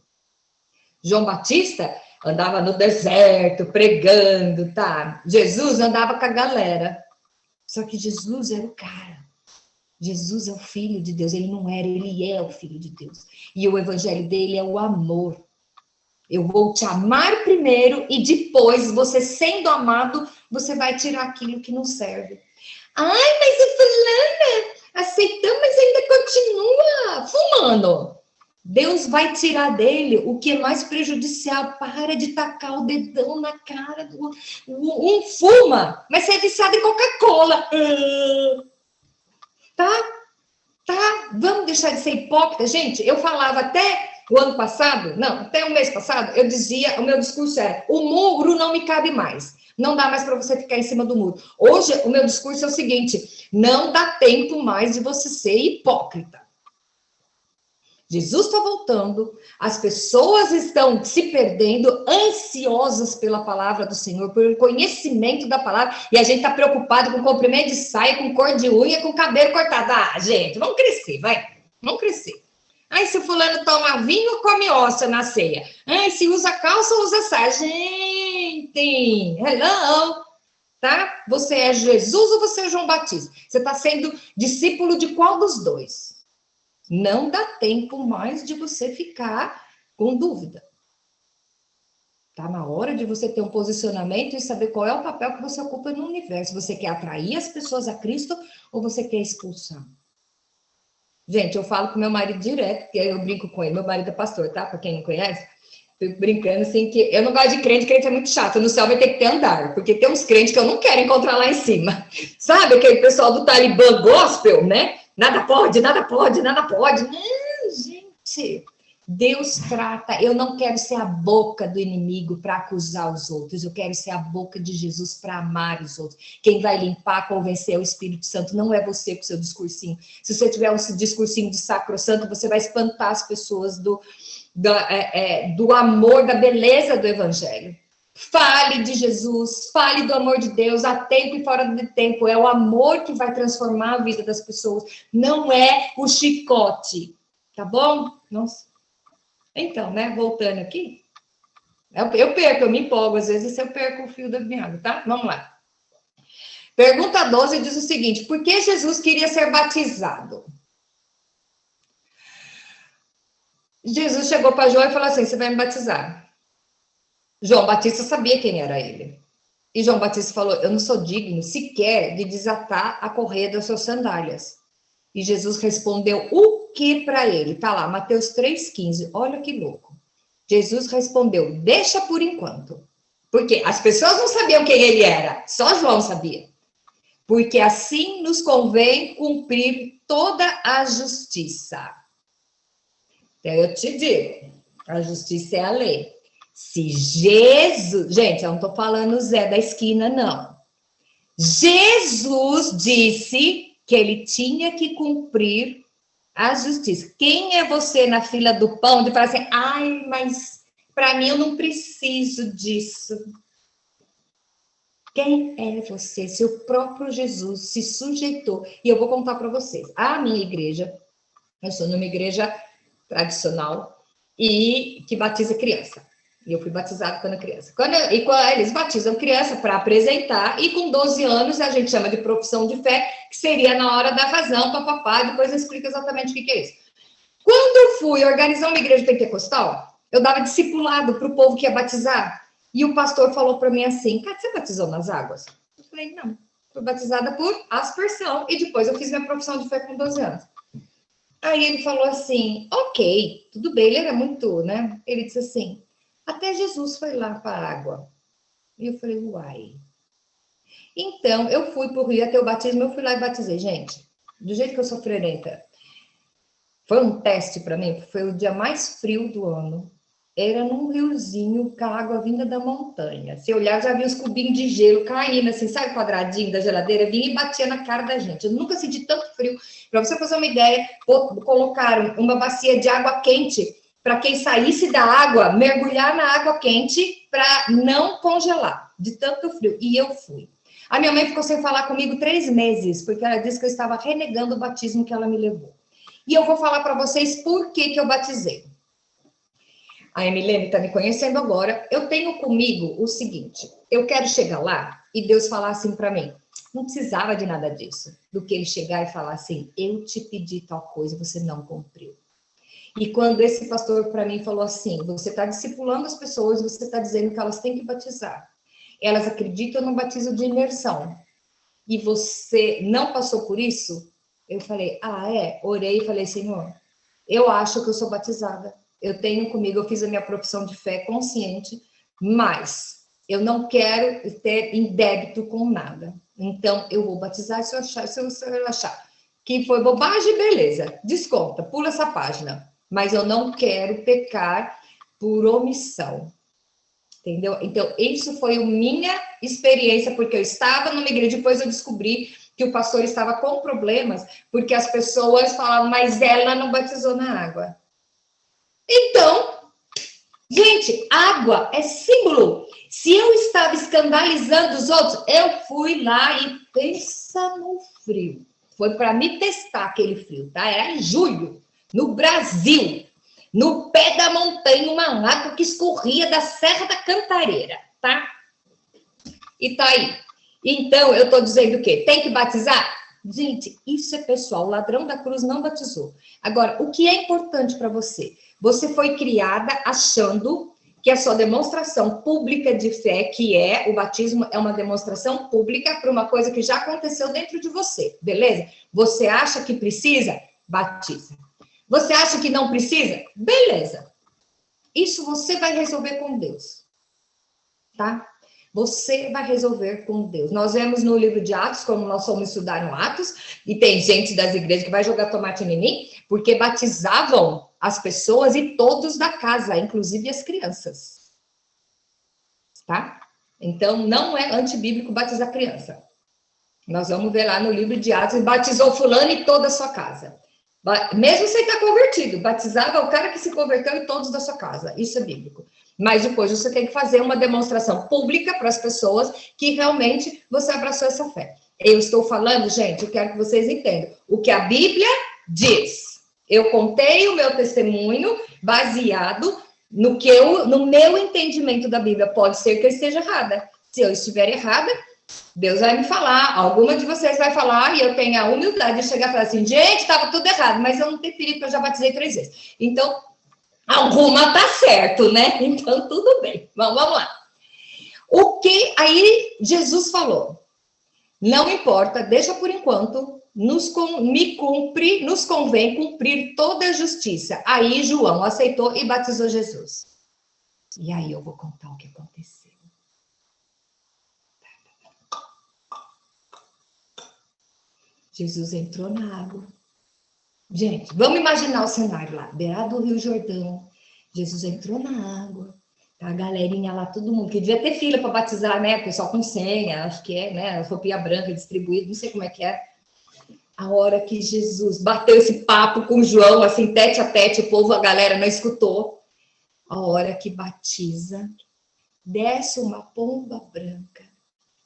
João Batista andava no deserto, pregando, tá? Jesus andava com a galera. Só que Jesus era o cara. Jesus é o Filho de Deus. Ele não era, ele é o Filho de Deus. E o evangelho dele é o amor. Eu vou te amar primeiro e depois, você sendo amado, você vai tirar aquilo que não serve. Ai, mas a fulana aceitou, mas ainda continua fumando. Deus vai tirar dele o que é mais prejudicial. Para de tacar o dedão na cara do... Um fuma, mas você é viciado em Coca-Cola. Tá? Vamos deixar de ser hipócrita. Gente, eu falava até O ano passado, não, até o mês passado, eu dizia, o meu discurso era, o muro não me cabe mais. Não dá mais para você ficar em cima do muro. Hoje, o meu discurso é o seguinte, não dá tempo mais de você ser hipócrita. Jesus está voltando, as pessoas estão se perdendo, ansiosas pela palavra do Senhor, pelo conhecimento da palavra, e a gente está preocupado com comprimento de saia, com cor de unha, com cabelo cortado. Ah, gente, vamos crescer, vai, vamos crescer. Ai, se o fulano toma vinho, come ossa na ceia. Ai, se usa calça, usa saia. Gente, hello, tá? Você é Jesus ou você é João Batista? Você está sendo discípulo de qual dos dois? Não dá tempo mais de você ficar com dúvida. Tá na hora de você ter um posicionamento e saber qual é o papel que você ocupa no universo. Você quer atrair as pessoas a Cristo ou você quer expulsar? Gente, eu falo com meu marido direto, porque eu brinco com ele. Meu marido é pastor, tá? Para quem não conhece, fico brincando assim que eu não gosto de crente é muito chato. No céu vai ter que ter andar, porque tem uns crentes que eu não quero encontrar lá em cima. Sabe aquele pessoal do Talibã gospel, né? Nada pode, nada pode, nada pode. Não, gente. Deus trata, eu não quero ser a boca do inimigo para acusar os outros, eu quero ser a boca de Jesus para amar os outros. Quem vai limpar, convencer é o Espírito Santo, não é você com seu discursinho. Se você tiver um discursinho de sacrossanto, você vai espantar as pessoas do amor, da beleza do Evangelho. Fale de Jesus, fale do amor de Deus, a tempo e fora de tempo. É o amor que vai transformar a vida das pessoas, não é o chicote, tá bom? Nossa. Então, né, voltando aqui, eu perco, eu me empolgo, às vezes eu perco o fio da meada, tá? Vamos lá. Pergunta 12 diz o seguinte, por que Jesus queria ser batizado? Jesus chegou para João e falou assim, você vai me batizar. João Batista sabia quem era ele. E João Batista falou, eu não sou digno sequer de desatar a correia das suas sandálias. E Jesus respondeu o que para ele? Tá lá, Mateus 3,15. Olha que louco. Jesus respondeu, deixa por enquanto. Porque as pessoas não sabiam quem ele era, só João sabia. Porque assim nos convém cumprir toda a justiça. Então eu te digo, a justiça é a lei. Se Jesus... Gente, eu não estou falando Zé da esquina, não. Jesus disse que ele tinha que cumprir a justiça. Quem é você na fila do pão de falar assim, ai, mas para mim eu não preciso disso. Quem é você? Se o próprio Jesus se sujeitou. E eu vou contar para vocês. A minha igreja, eu sou numa igreja tradicional e que batiza criança. E eu fui batizada quando criança. Quando eles batizam criança para apresentar, e com 12 anos a gente chama de profissão de fé, que seria na hora da razão, papapá, depois eu explico exatamente o que é isso. Quando eu fui organizar uma igreja pentecostal, eu dava discipulado para o povo que ia batizar, e o pastor falou para mim assim, cara, você batizou nas águas? Eu falei, não, fui batizada por aspersão, e depois eu fiz minha profissão de fé com 12 anos. Aí ele falou assim, ok, tudo bem, ele era muito, né? Ele disse assim, até Jesus foi lá para a água. E eu falei, uai. Então, eu fui para o Rio até o batismo, eu fui lá e batizei. Gente, do jeito que eu sou fredenta, foi um teste para mim, foi o dia mais frio do ano. Era num riozinho com a água vinda da montanha. Se olhar, já vi os cubinhos de gelo caindo, assim, sabe, quadradinho da geladeira? Vinha e batia na cara da gente. Eu nunca senti tanto frio. Para você fazer uma ideia, colocaram uma bacia de água quente para quem saísse da água, mergulhar na água quente para não congelar, de tanto frio. E eu fui. A minha mãe ficou sem falar comigo 3 meses, porque ela disse que eu estava renegando o batismo que ela me levou. E eu vou falar para vocês por que eu batizei. A Emilene está me conhecendo agora. Eu tenho comigo o seguinte, eu quero chegar lá e Deus falar assim para mim, não precisava de nada disso, do que ele chegar e falar assim, eu te pedi tal coisa, você não cumpriu. E quando esse pastor para mim falou assim, você está discipulando as pessoas, você está dizendo que elas têm que batizar. Elas acreditam no batismo de imersão. E você não passou por isso? Eu falei, orei e falei, Senhor, eu acho que eu sou batizada. Eu tenho comigo, eu fiz a minha profissão de fé consciente, mas eu não quero ter em débito com nada. Então, eu vou batizar se eu achar que foi bobagem, beleza, desconta, pula essa página. mas eu não quero pecar por omissão. Entendeu? Então, isso foi a minha experiência, porque eu estava numa igreja, depois eu descobri que o pastor estava com problemas, porque as pessoas falavam, mas ela não batizou na água. Então, gente, água é símbolo. Se eu estava escandalizando os outros, eu fui lá e pensa no frio. Foi para me testar aquele frio, tá? Era em julho, no Brasil, no pé da montanha, uma água que escorria da Serra da Cantareira, tá? E tá aí. Então, eu tô dizendo o quê? Tem que batizar? Gente, isso é pessoal. O ladrão da cruz não batizou. Agora, o que é importante para você? Você foi criada achando que a sua demonstração pública de fé, que é o batismo, é uma demonstração pública para uma coisa que já aconteceu dentro de você, beleza? Você acha que precisa? Batiza. Você acha que não precisa? Beleza. Isso você vai resolver com Deus, tá? Você vai resolver com Deus. Nós vemos no livro de Atos, como nós fomos estudar no Atos, e tem gente das igrejas que vai jogar tomate em mim, porque batizavam as pessoas e todos da casa, inclusive as crianças. Tá? Então, não é antibíblico batizar criança. Nós vamos ver lá no livro de Atos, e batizou fulano e toda a sua casa. Mesmo sem estar convertido, batizava o cara que se converteu e todos da sua casa. Isso é bíblico. Mas depois você tem que fazer uma demonstração pública para as pessoas que realmente você abraçou essa fé. Eu estou falando, gente, eu quero que vocês entendam o que a Bíblia diz. Eu contei o meu testemunho baseado no meu entendimento da Bíblia. Pode ser que eu esteja errada. Se eu estiver errada, Deus vai me falar, alguma de vocês vai falar, e eu tenho a humildade de chegar e falar assim, gente, estava tudo errado, mas eu não tenho perigo, porque eu já batizei 3 vezes. Então, alguma tá certo, né? Então, tudo bem. Vamos lá. O que aí Jesus falou? Não importa, deixa por enquanto, nos convém cumprir toda a justiça. Aí João aceitou e batizou Jesus. E aí eu vou contar o que aconteceu. Jesus entrou na água. Gente, vamos imaginar o cenário lá, beirado do Rio Jordão. Jesus entrou na água. A galerinha lá, todo mundo, que devia ter fila para batizar, né? Pessoal com senha, acho que é, né? Roupinha branca distribuída, não sei como é que é. A hora que Jesus bateu esse papo com João, assim, tete a tete, o povo, a galera não escutou. A hora que batiza, desce uma pomba branca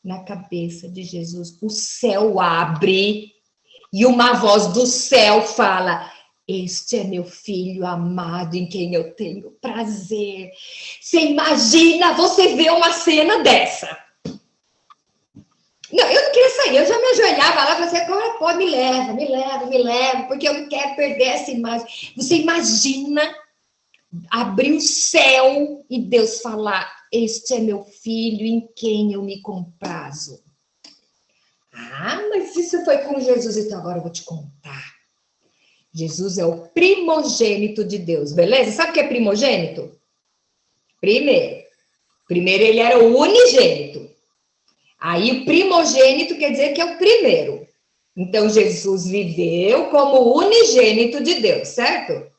na cabeça de Jesus. O céu abre e uma voz do céu fala: este é meu filho amado em quem eu tenho prazer. Você imagina você ver uma cena dessa? Não, eu não queria sair, eu já me ajoelhava lá e falava assim, agora pode, me leva, porque eu não quero perder essa imagem. Você imagina abrir o céu e Deus falar: este é meu filho em quem eu me comprazo. Ah, mas isso foi com Jesus, então agora eu vou te contar. Jesus é o primogênito de Deus, beleza? Sabe o que é primogênito? Primeiro ele era o unigênito. Aí o primogênito quer dizer que é o primeiro. Então Jesus viveu como unigênito de Deus, certo?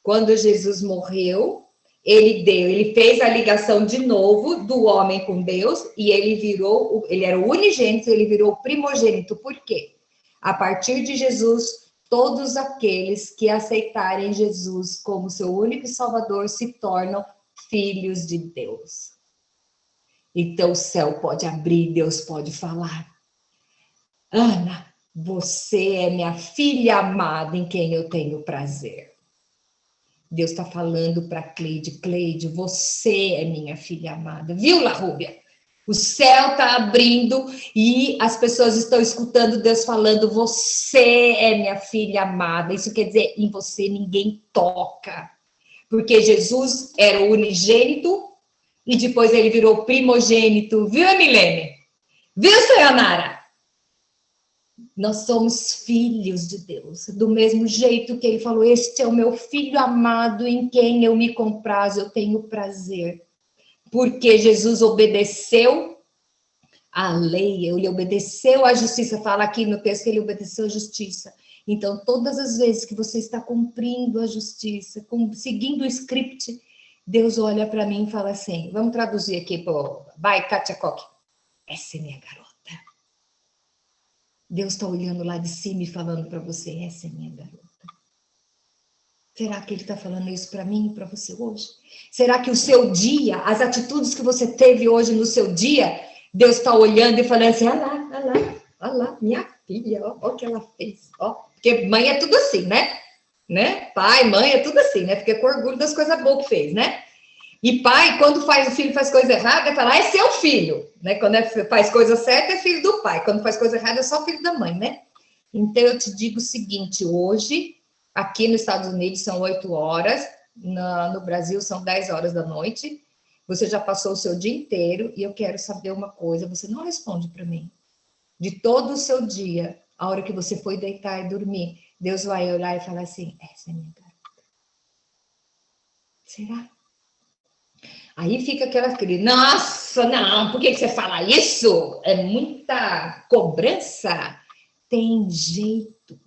Quando Jesus morreu, ele fez a ligação de novo do homem com Deus e ele era o unigênito, ele virou o primogênito. Por quê? A partir de Jesus, todos aqueles que aceitarem Jesus como seu único Salvador se tornam filhos de Deus. Então o céu pode abrir, Deus pode falar: Ana, você é minha filha amada em quem eu tenho prazer. Deus está falando para Cleide: Cleide, você é minha filha amada. Viu, Larrúbia? O céu está abrindo e as pessoas estão escutando Deus falando: você é minha filha amada. Isso quer dizer, em você ninguém toca. Porque Jesus era o unigênito e depois ele virou primogênito. Viu, Milene? Viu, Sayonara? Nós somos filhos de Deus. Do mesmo jeito que ele falou: este é o meu filho amado em quem eu me comprazo, eu tenho prazer. Porque Jesus obedeceu à lei, ele obedeceu à justiça. Fala aqui no texto que ele obedeceu à justiça. Então, todas as vezes que você está cumprindo a justiça, seguindo o script, Deus olha para mim e fala assim, vamos traduzir aqui, pô, vai, Katia Koch, essa é minha garota. Deus está olhando lá de cima e falando para você, essa é minha garota. Será que ele está falando isso para mim e para você hoje? Será que o seu dia, as atitudes que você teve hoje no seu dia, Deus está olhando e falando assim, olha lá, minha filha, ó o que ela fez, ó. Porque mãe é tudo assim, né? Pai, mãe é tudo assim, né? Fica com orgulho das coisas boas que fez, né? E pai, quando o filho faz coisa errada, fala, é seu filho, né? Quando faz coisa certa, é filho do pai. Quando faz coisa errada, é só filho da mãe, né? Então, eu te digo o seguinte, hoje, aqui nos Estados Unidos, são 8 horas, no Brasil, são 10 horas da noite, você já passou o seu dia inteiro, e eu quero saber uma coisa, você não responde para mim. De todo o seu dia, a hora que você foi deitar e dormir, Deus vai olhar e falar assim, essa é minha garota. Será? Aí fica aquela crise, nossa, não, por que você fala isso? É muita cobrança. Tem jeito.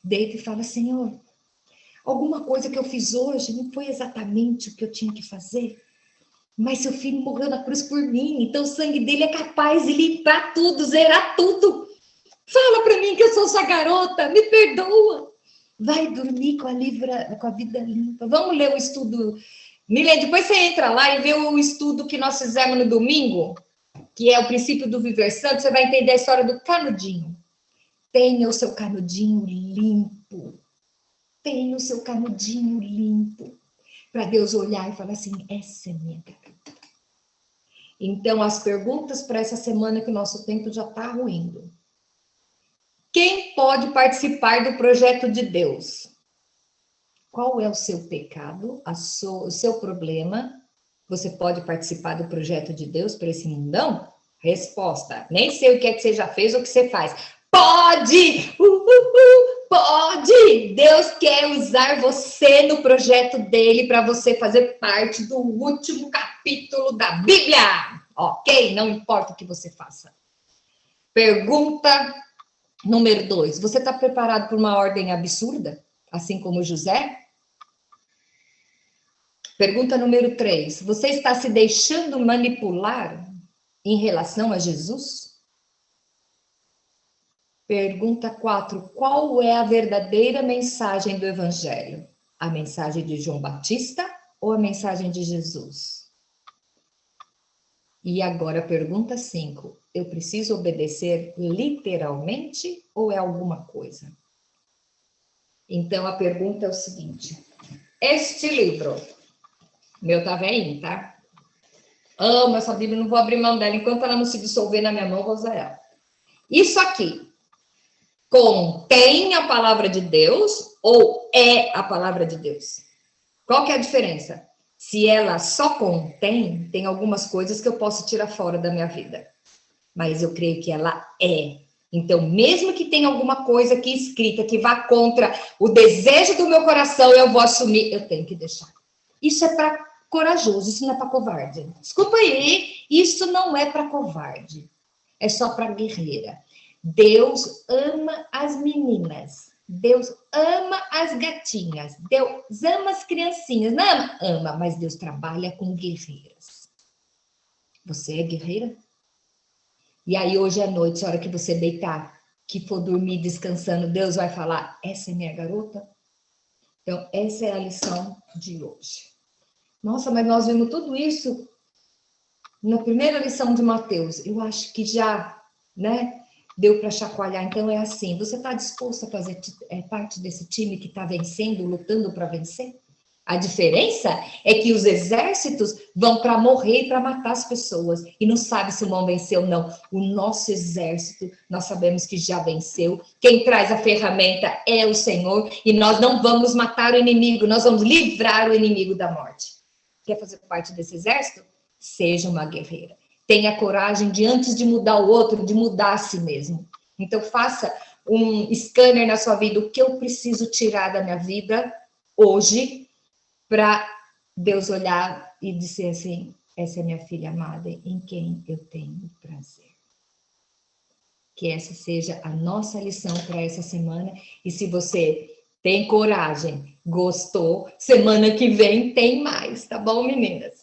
Deita e fala, Senhor, alguma coisa que eu fiz hoje não foi exatamente o que eu tinha que fazer, mas seu filho morreu na cruz por mim, então o sangue dele é capaz de limpar tudo, zerar tudo. Fala para mim que eu sou sua garota, me perdoa. Vai dormir com a vida limpa. Vamos ler o estudo. Milene, depois você entra lá e vê o estudo que nós fizemos no domingo, que é o princípio do viver santo, você vai entender a história do canudinho. Tenha o seu canudinho limpo. Tenha o seu canudinho limpo. Para Deus olhar e falar assim, essa é minha garota. Então, as perguntas para essa semana que o nosso tempo já está ruindo. Quem pode participar do projeto de Deus? Qual é o seu pecado, o seu problema? Você pode participar do projeto de Deus para esse mundão? Resposta: nem sei o que é que você já fez ou o que você faz. Pode! Pode! Deus quer usar você no projeto dele para você fazer parte do último capítulo da Bíblia. Ok? Não importa o que você faça. Pergunta número 2. Você está preparado para uma ordem absurda? Assim como José? Pergunta número 3. Você está se deixando manipular em relação a Jesus? Pergunta 4. Qual é a verdadeira mensagem do Evangelho? A mensagem de João Batista ou a mensagem de Jesus? E agora, pergunta 5. Eu preciso obedecer literalmente ou é alguma coisa? Então, a pergunta é o seguinte. Este livro, meu tá velhinho, tá? Amo essa Bíblia, não vou abrir mão dela. Enquanto ela não se dissolver na minha mão, vou usar ela. Isso aqui contém a palavra de Deus ou é a palavra de Deus? Qual que é a diferença? Se ela só contém, tem algumas coisas que eu posso tirar fora da minha vida. Mas eu creio que ela é. Então, mesmo que tenha alguma coisa aqui escrita que vá contra o desejo do meu coração, eu vou assumir, eu tenho que deixar. Isso é para corajoso, isso não é para covarde. Desculpa aí, isso não é para covarde. É só para guerreira. Deus ama as meninas. Deus ama as gatinhas. Deus ama as criancinhas. Não ama? Ama, mas Deus trabalha com guerreiras. Você é guerreira? E aí, hoje à noite, a hora que você deitar, que for dormir descansando, Deus vai falar, essa é minha garota? Então, essa é a lição de hoje. Nossa, mas nós vimos tudo isso na primeira lição de Mateus. Eu acho que já, né, deu para chacoalhar. Então, é assim, você está disposto a fazer parte desse time que está vencendo, lutando para vencer? A diferença é que os exércitos vão para morrer e para matar as pessoas. E não sabe se vão vencer ou não. O nosso exército, nós sabemos que já venceu. Quem traz a ferramenta é o Senhor. E nós não vamos matar o inimigo, nós vamos livrar o inimigo da morte. Quer fazer parte desse exército? Seja uma guerreira. Tenha coragem de, antes de mudar o outro, de mudar a si mesmo. Então, faça um scanner na sua vida. O que eu preciso tirar da minha vida hoje, para Deus olhar e dizer assim, essa é minha filha amada, em quem eu tenho prazer. Que essa seja a nossa lição para essa semana. E se você tem coragem, gostou, semana que vem tem mais, tá bom, meninas?